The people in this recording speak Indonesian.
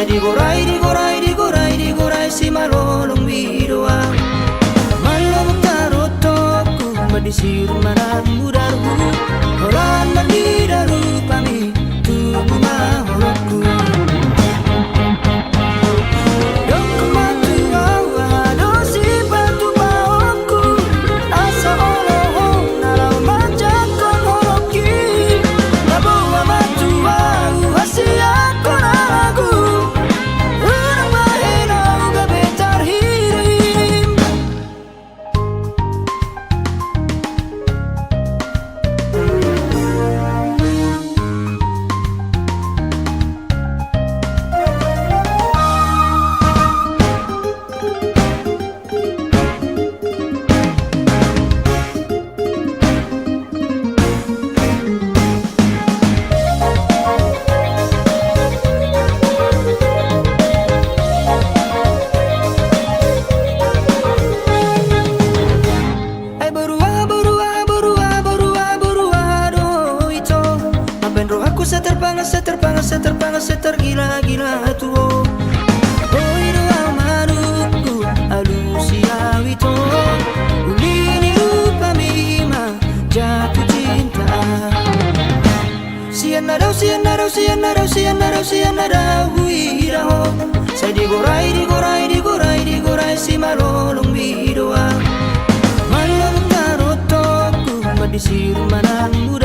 Saya digorai si malolong bidoa. Malolong tarotoku madisiru marang mudaru. Orang mandidaru pami tubuh mahorokku. Setergila-gila tuo. Oi doa maruku alusia wito. Ulini rupa mima jatuh cinta. Sianarau huiraho. Saya digorai si malolong bidoa. Malolong tarotoku madisiru manang muda.